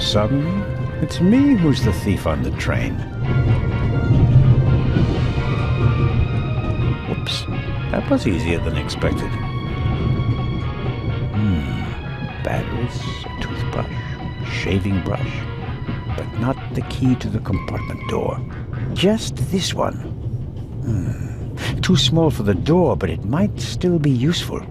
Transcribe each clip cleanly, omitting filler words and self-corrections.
sudden, it's me who's the thief on the train. Whoops, that was easier than expected. Batteries, a toothbrush, shaving brush, but not the key to the compartment door. Just this one. Too small for the door, but it might still be useful.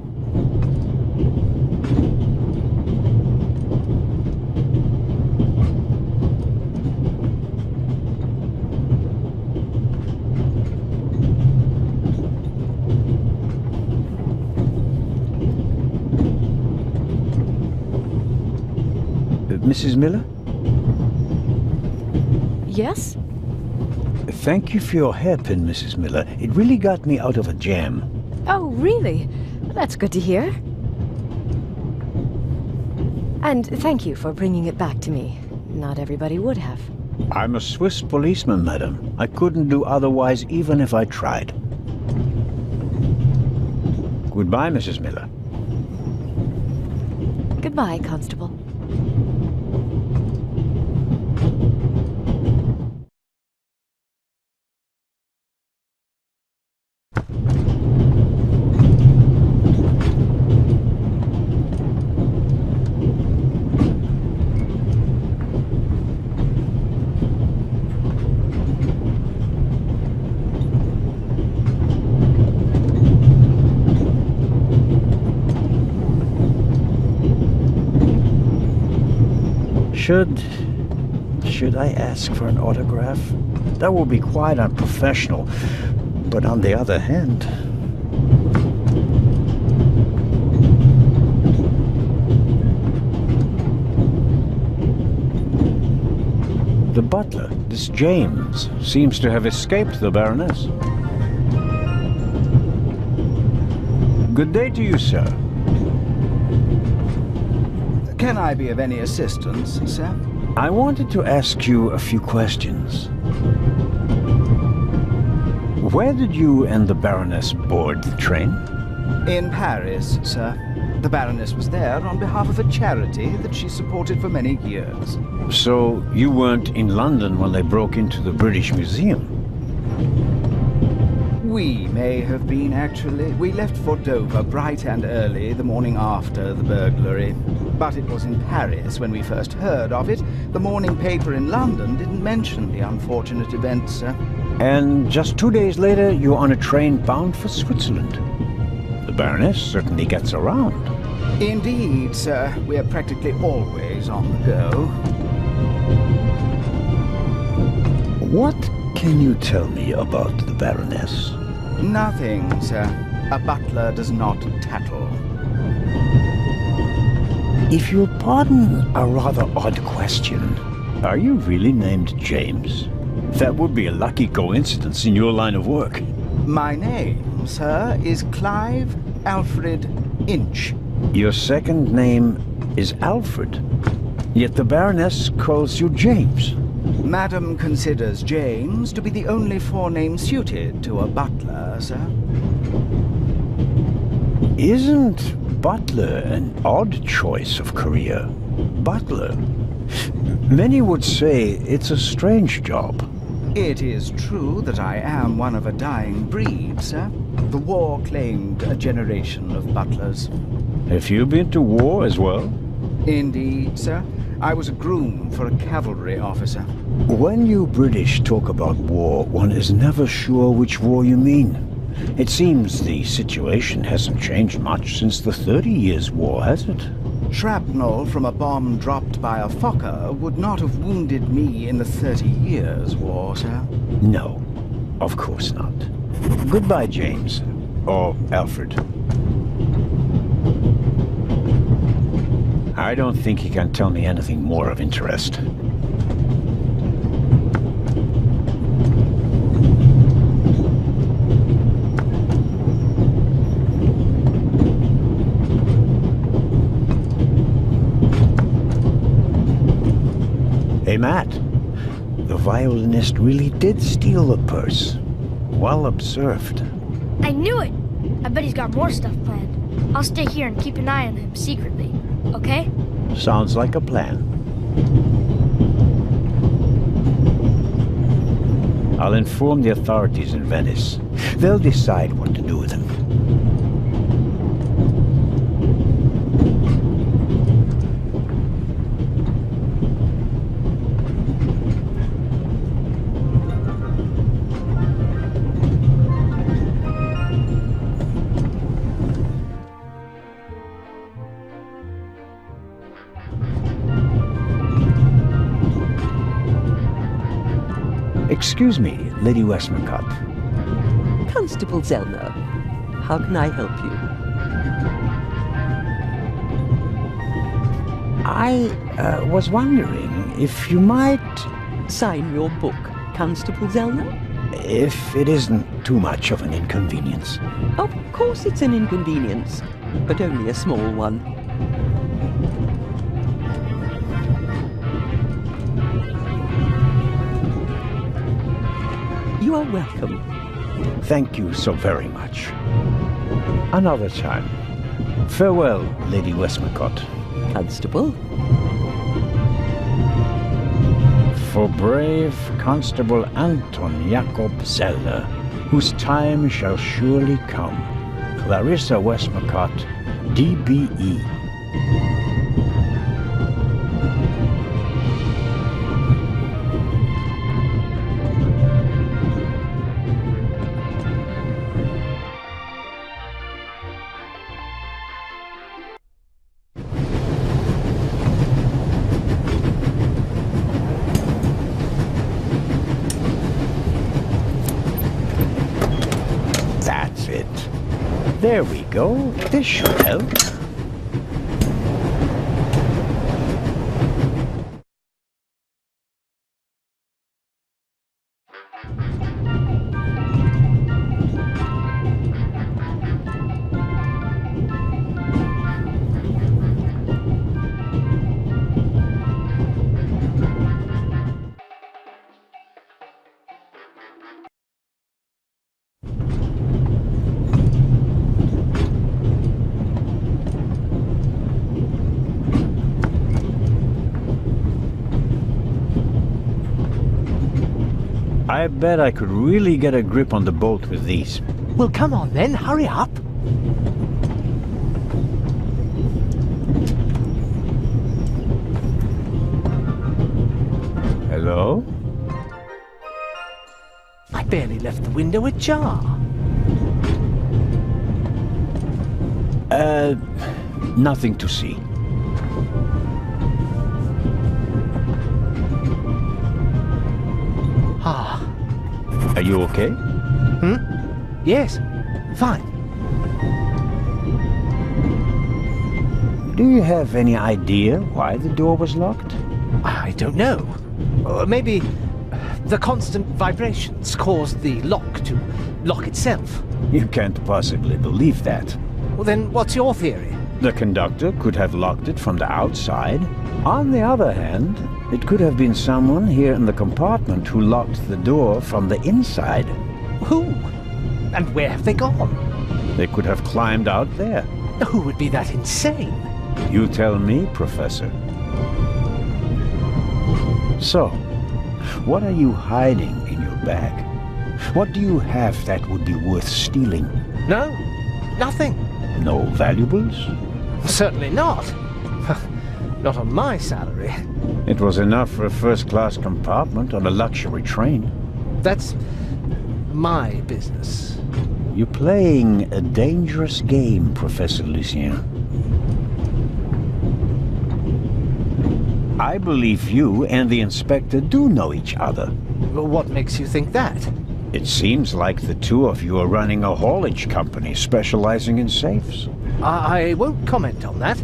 Mrs. Miller? Yes? Thank you for your hairpin, Mrs. Miller. It really got me out of a jam. Oh, really? That's good to hear. And thank you for bringing it back to me. Not everybody would have. I'm a Swiss policeman, madam. I couldn't do otherwise even if I tried. Goodbye, Mrs. Miller. Goodbye, Constable. Should I ask for an autograph? That would be quite unprofessional. But on the other hand... The butler, this James, seems to have escaped the Baroness. Good day to you, sir. Can I be of any assistance, sir? I wanted to ask you a few questions. Where did you and the Baroness board the train? In Paris, sir. The Baroness was there on behalf of a charity that she supported for many years. So you weren't in London when they broke into the British Museum? We may have been, actually. We left for Dover bright and early the morning after the burglary. But it was in Paris when we first heard of it. The morning paper in London didn't mention the unfortunate event, sir. And just 2 days later, you're on a train bound for Switzerland. The Baroness certainly gets around. Indeed, sir. We are practically always on the go. What can you tell me about the Baroness? Nothing, sir. A butler does not tattle. If you'll pardon a rather odd question, are you really named James? That would be a lucky coincidence in your line of work. My name, sir, is Clive Alfred Inch. Your second name is Alfred, yet the Baroness calls you James. Madam considers James to be the only forename suited to a butler, sir. Isn't butler an odd choice of career? Butler? Many would say it's a strange job. It is true that I am one of a dying breed, sir. The war claimed a generation of butlers. Have you been to war as well? Indeed, sir. I was a groom for a cavalry officer. When you British talk about war, one is never sure which war you mean. It seems the situation hasn't changed much since the 30 Years' War, has it? Shrapnel from a bomb dropped by a Fokker would not have wounded me in the 30 Years' War, sir. No, of course not. Goodbye, James. Or Alfred. I don't think he can tell me anything more of interest. Hey, Matt. The violinist really did steal the purse. Well observed. I knew it! I bet he's got more stuff planned. I'll stay here and keep an eye on him secretly, okay? Sounds like a plan. I'll inform the authorities in Venice. They'll decide what to do with him. Excuse me, Lady Westmacott. Constable Zellner, how can I help you? I was wondering if you might... Sign your book, Constable Zellner? If it isn't too much of an inconvenience. Of course it's an inconvenience, but only a small one. You are welcome. Thank you so very much. Another time. Farewell, Lady Westmacott. Constable? For brave Constable Anton Jacob Zeller, whose time shall surely come, Clarissa Westmacott, DBE. That's it. There we go. This should help. I bet I could really get a grip on the bolt with these. Well, come on then, hurry up. Hello? I barely left the window ajar. Nothing to see. Ah, Are you okay? yes, fine. Do you have any idea why the door was locked? I don't know. Maybe the constant vibrations caused the lock to lock itself. You can't possibly believe that. Well, then what's your theory? The conductor could have locked it from the outside. On the other hand, it could have been someone here in the compartment who locked the door from the inside. Who? And where have they gone? They could have climbed out there. Who would be that insane? You tell me, Professor. So, what are you hiding in your bag? What do you have that would be worth stealing? No, nothing. No valuables? Certainly not. Not on my salary. It was enough for a first-class compartment on a luxury train. That's my business. You're playing a dangerous game, Professor Lucien. I believe you and the inspector do know each other. What makes you think that? It seems like the two of you are running a haulage company specializing in safes. I won't comment on that.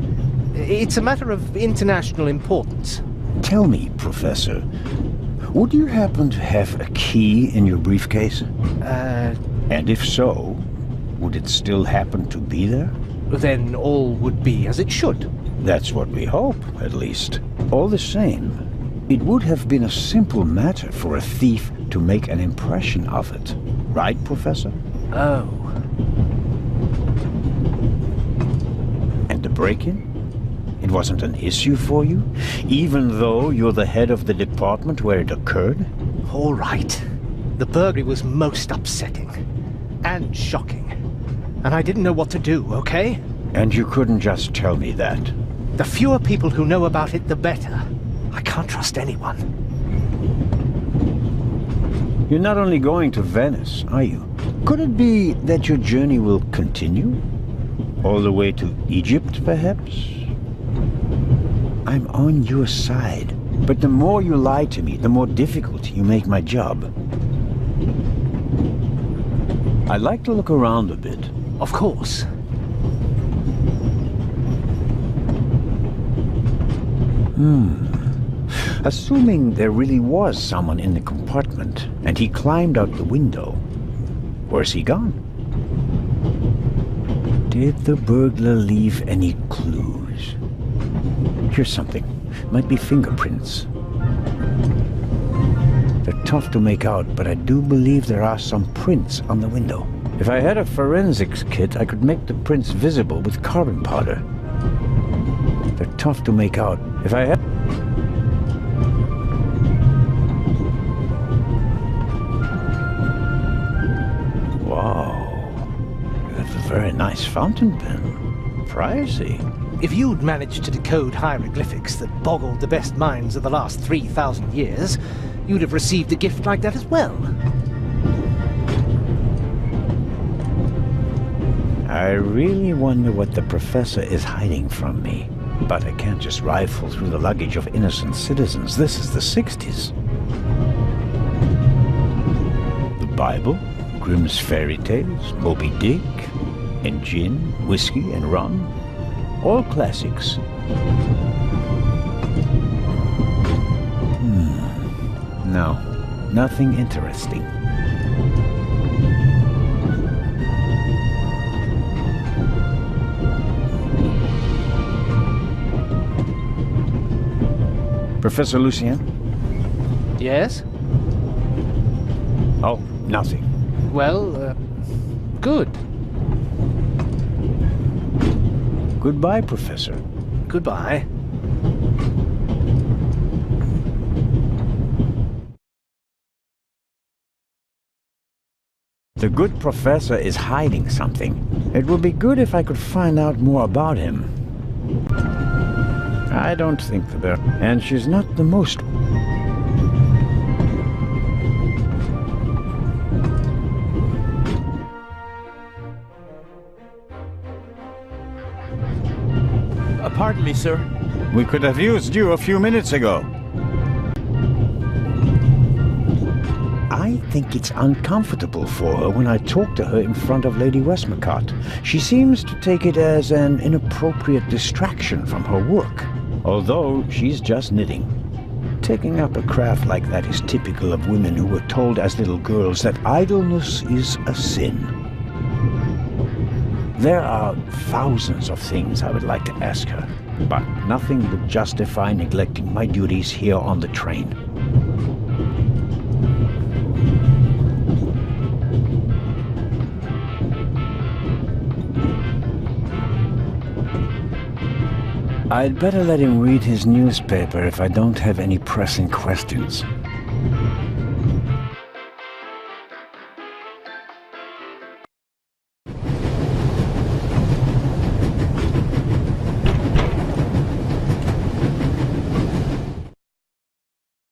It's a matter of international importance. Tell me, Professor, would you happen to have a key in your briefcase? And if so, would it still happen to be there? Then all would be as it should. That's what we hope, at least. All the same, it would have been a simple matter for a thief to make an impression of it. Right, Professor? Oh. And the break-in? It wasn't an issue for you, even though you're the head of the department where it occurred? All right. The burglary was most upsetting. And shocking. And I didn't know what to do, okay? And you couldn't just tell me that. The fewer people who know about it, the better. I can't trust anyone. You're not only going to Venice, are you? Could it be that your journey will continue? All the way to Egypt, perhaps? I'm on your side. But the more you lie to me, the more difficult you make my job. I'd like to look around a bit. Of course. Assuming there really was someone in the compartment, and he climbed out the window, where's he gone? Did the burglar leave any clues? Here's something. Might be fingerprints. They're tough to make out, but I do believe there are some prints on the window. If I had a forensics kit, I could make the prints visible with carbon powder. They're tough to make out. If I had... Wow. That's a very nice fountain pen. Pricey. If you'd managed to decode hieroglyphics that boggled the best minds of the last 3,000 years, you'd have received a gift like that as well. I really wonder what the professor is hiding from me. But I can't just rifle through the luggage of innocent citizens. This is the 60s. The Bible, Grimm's fairy tales, Moby Dick, and gin, whiskey, and rum. All classics. No, nothing interesting. Professor Lucien? Yes? Oh, nothing. Well, good. Goodbye, Professor. Goodbye. The good professor is hiding something. It would be good if I could find out more about him. I don't think the bear... And she's not the most... Pardon me, sir. We could have used you a few minutes ago. I think it's uncomfortable for her when I talk to her in front of Lady Westmacott. She seems to take it as an inappropriate distraction from her work, although she's just knitting. Taking up a craft like that is typical of women who were told as little girls that idleness is a sin. There are thousands of things I would like to ask her, but nothing would justify neglecting my duties here on the train. I'd better let him read his newspaper if I don't have any pressing questions.